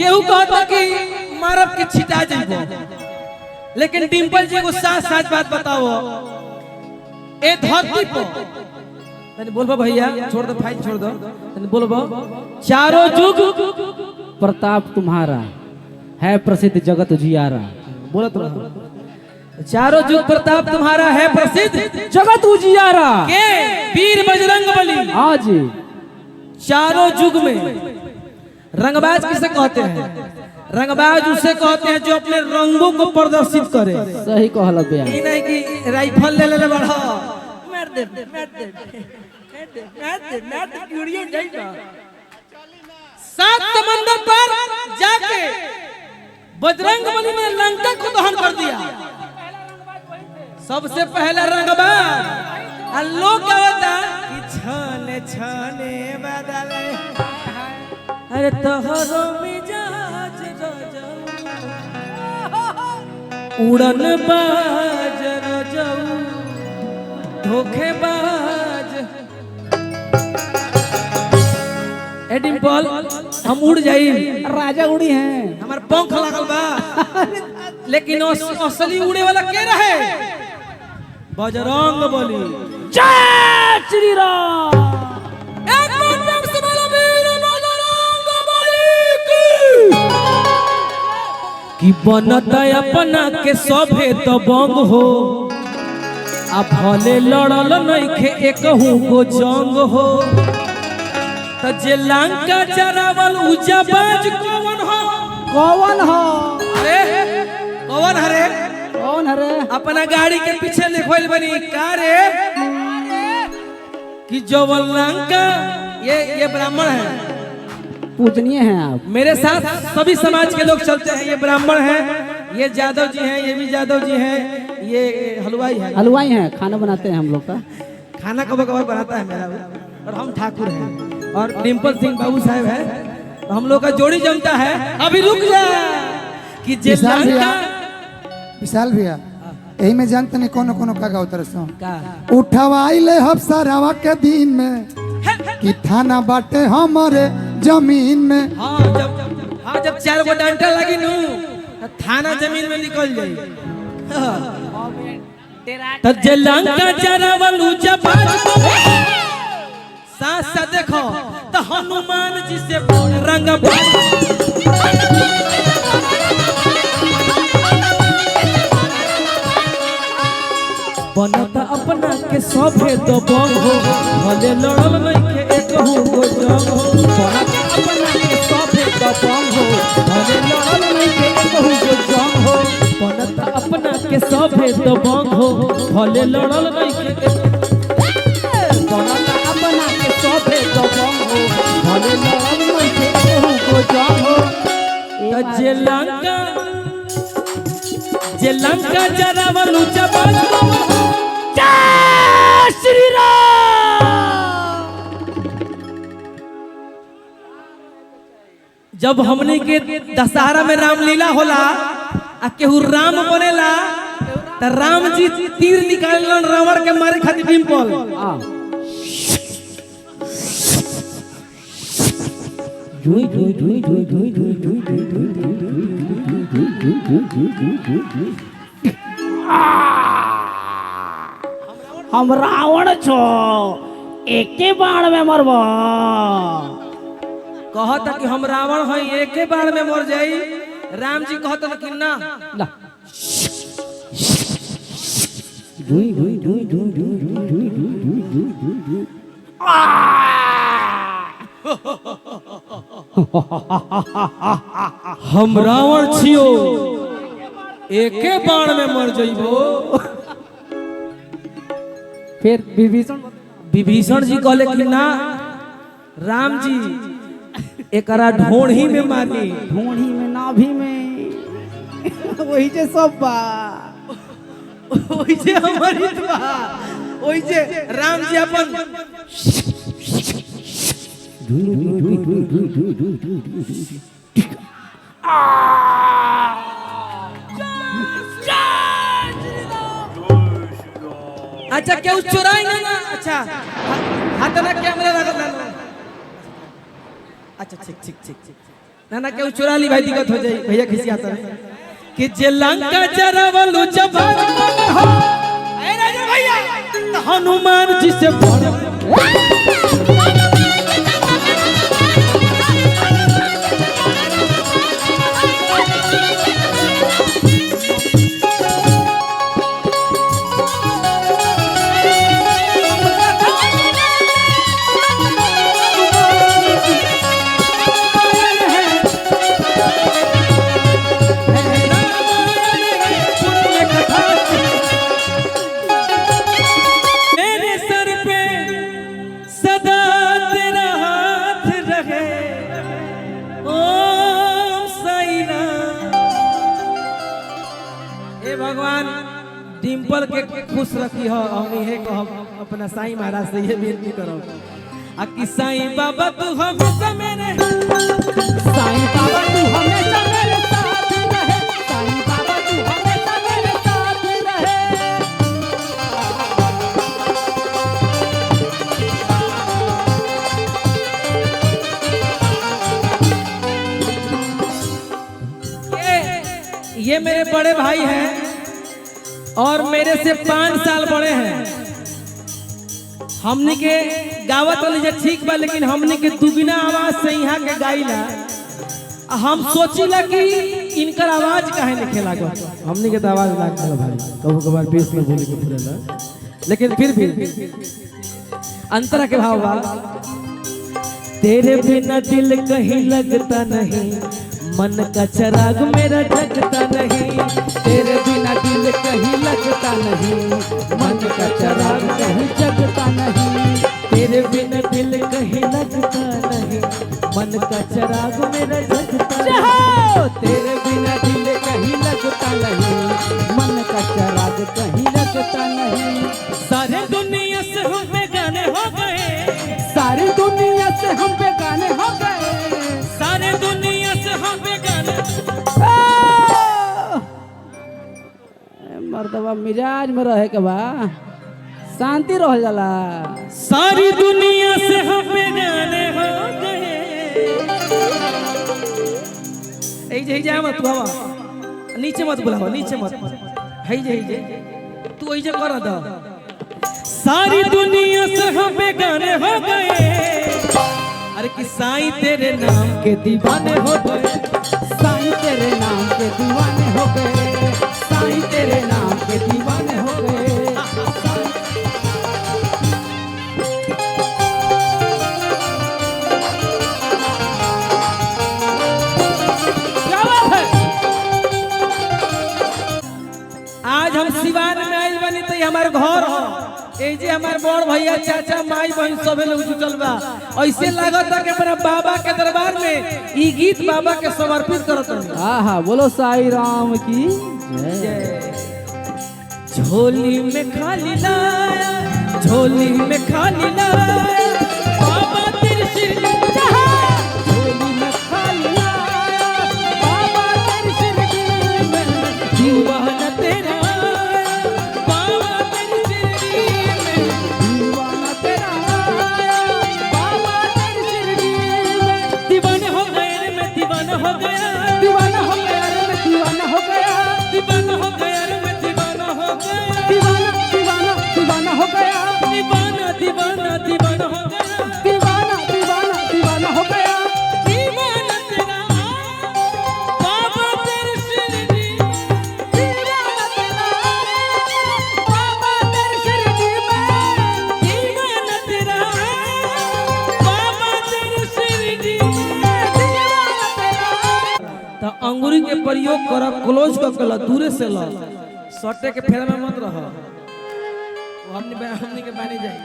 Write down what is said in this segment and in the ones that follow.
केहू कहता कि मारब के छिटा जाइबो, लेकिन डिम्पल जी को साथ साथ बात बताओ। ए धरती पर तने बोलबो भैया, छोड़ दो फाइल छोड़ दो, तने बोलबो चारों जुग प्रताप तुम्हारा है प्रसिद्ध जगत उजियारा। बोलत रहो। चारों जुग प्रताप तुम्हारा है प्रसिद्ध जगत उजियारा के वीर बजरंग बली। आज चारों जुग में रंगबाज किसे कहते हैं? रंगबाज उसे कहते हैं जो अपने रंगों को प्रदर्शित करे। सही कहल बया। ये नहीं कि राइफल ले ले बढ़ा मार दे मार दे मार दे यूरिया जाएगा। सात समंदर पर जाके बजरंग बली ने लंका को दहन कर दिया। सबसे पहला रंगबाज लोग क्या होता कि छाने छाने बदले। अरे तोहरो मिजाज उड़न बाज रजऊ धोखेबाज। ए डिम्पल हम उड़ जाई, राजा उड़ी हैं, हमार पंख लागल बा, लेकिन असली उड़े वाला के रहे? बजरंग बली। जय श्री राम। एक बार से बोलो वीर बजरंग बली की। कि बनता अपना के सभे तो बंग हो, आ भले लड़ल नइखे एकहू को जंग हो। त जे लंका जरावल उजाबाज कौन हो? कौन हो? अरे कौन हरे? कौन हरे? अपना गाड़ी के पीछे लिखवल बनी का रे कि जो लंका ये ब्राह्मण है, पूजनीय हैं आप। मेरे साथ सभी समाज के लोग चलते हैं। ये ब्राह्मण हैं, ये यादव जी हैं, ये भी यादव जी हैं, ये हलवाई है। हलवाई हैं, खाना बनाते हैं हम लोग का। खाना कब कभार बनाता है मेरा, और हम ठाकुर हैं और डिम्पल सिंह बाबू साहब है, तो हम लोग का जोड़ी जमता है। अभी रुक जा कि जे लंका विशाल भैया यही में जानते नहीं कोनो कोनो का गाँव तरह से का उठवाइले हम सरावा के दिन में कि थाना बाटे हमारे जमीन में। हाँ जब 4 गो डंडा लगी नू तो थाना जमीन में निकल जाई। तब जे लंका जरावल उजाबाज साथ साथ देखो तो हनुमान जी से रंगबाज। बनता अपना के सभे तो बंग हो, भले लड़ल नइखे एकहू को जंग हो। बनता अपना के सभे तो बंग हो, भले लड़ल नइखे एकहू को जंग हो। बनता अपना के सभे तो बंग हो, भले लड़ल नइखे। बनता अपना के सभे तो बंग हो, भले लड़ल नइखे एकहू को जंग हो। त जे लंका जरावल उजाबाज जय श्री राम। जब हमने के दशहरा में रामलीला होला आ केहू राम बनेला त राम जी तीर निकालन रावण के मारे खातिर डिम्पल। जुई जुई जुई जुई जुई जुई जुई जुई जुई। हम रावण छो, एके बाण में मरबो। कहता कि हम रावण हई, एके बार में मर जाई। राम जी कहता कि ना ला जुई जुई जुई जुई जुई जुई जुई जुई जुई जुई। हम रावण छियो, एके बाण में मर जइबो। फिर विभीषण जी कहले कि ना राम जी एकरा ढोढ़ी में मारी। ढोढ़ी में नाभि में वही जे सब बा, ओई जे हमारी बा, ओई जे राम जी अपन अच्छा क्या उस चुराई ना ना। अच्छा हाथ ना कैमरा लगा ना। अच्छा ठीक ठीक ठीक ठीक ना ना केहू चुरा ली भाई दिक्कत हो जाई भैया खिसियाता है कि जे लंका जरावलु जब हो ए राजा भैया तो हनुमान जी से भगवान डिम्पल के खुश रखी हो हम ये कहब अपना साईं महाराज से ये बेनती करो आ कि साईं बाबा तू हमेशा मेरे साईं बाबा तू हमेशा मेरे साथ रहे, साईं बाबा तू हमेशा मेरे साथ रहे। ये मेरे बड़े भाई हैं और मेरे से 5 साल बड़े हैं। हमने के गावत वाली ठीक बा लेकिन हमने के दुगना आवाज से यहाँ के गाइला हम सोचिला कि इनकर आवाज काहे नहीं खेला गो हमने के तो आवाज लाग गया भाई कबो कभार बेस में बोले के फुरेला लेकिन फिर भी अंतरा के भाव बा तेरे बिना दिल कहीं लगता नहीं मन का चिराग मेरा जगता नहीं, तेरे बिना दिल कहीं लगता नहीं, मन का चिराग कहीं जगता नहीं। तेरे बिना दिल कहीं लगता नहीं, मन का चिराग मेरा जगता नहीं। तेरे बिना दिल कहीं लगता नहीं, मन का चिराग कहीं लगता नहीं। सारे दुनिया से हम बेगाने हो गए, सारी दुनिया से हम बेगाने हो गए, सारे दुनिया से हम बेगाने। मर्दवा मिजाज में रहे के बा शांति रह जाला। सारी दुनिया से हम बेगाने हो गए। ऐ जा मत बाबा नीचे मत बुलाओ, नीचे मत है जे तू ऐसे कर द। सारी दुनिया से हम बेगाने हो गए, अरे कि साईं तेरे नाम के दीवाने हो गए, साईं तेरे नाम के दीवाने हो गए, साईं तेरे नाम के दीवाने हो गए। क्या बात है। आज हम सिवान में आइल बनी तो ये हमारे घर हो, ए जे हमारे बड़ भैया चाचा माई बहन सभी लोग जुटल बा। ऐसे लागत है कि मेरा बाबा के दरबार में ई गीत बाबा के समर्पित करत हूं। आहा बोलो साईं राम की जय। झोली में खाली लाया, झोली में खाली लाया बाबा तेरे शिरडी जहां, झोली में खाली लाया बाबा तेरी शिरडी में, दीवाना तेरा आया बाबा तेरी शिरडी में, दीवाना तेरा आया बाबा तेरी शिरडी में। दीवाने हो गए रे मैं दीवाना हो गया, दीवाना हो गया रे मैं दीवाना हो गया, दीवाना हो गया रे मैं दीवाना हो गया, दीवाना दीवाना दीवाना हो गया, दीवाना दीवाना दीवाना हो गया, दीवाना दीवाना दीवाना हो गया। दीवाना तेरा आया बाबा तेरी शिरडी, दीवाना तेरा आया बाबा तेरी शिरडी में, दीवाना तेरा आया बाबा तेरी शिरडी में। दीवाना तेरा आया। तो अंगूरी के प्रयोग करब, क्लोज कर के ल, दूरे से ल, सटे के फेर में मत रह। हमने के बानी जाए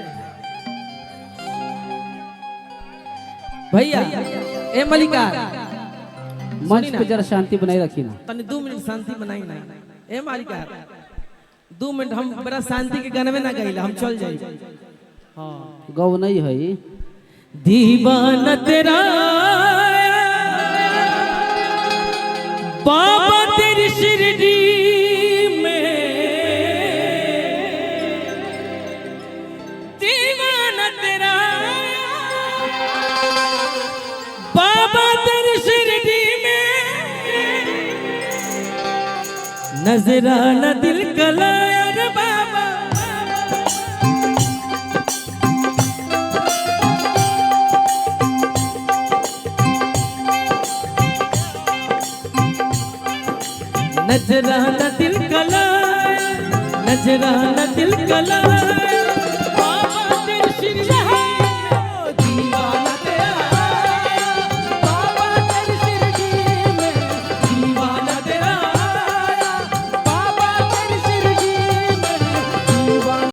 भैया। ए मलिका मंच पे जरा शांति बनाए रखी ना। तनी 2 मिनट शांति बनाई ना। ए मलिका 2 मिनट हम बड़ा शांति के गाने में ना गाइला, हम चल जाई। हाँ गौ नहीं है दीवाना तेरा बाबा तेरी शिरडी में, दीवाना तेरा बाबा तेरी शिरडी नजराना दिल कलाया रे बाबा। नजराना दिल कलाया, नजराना दिल कलाया।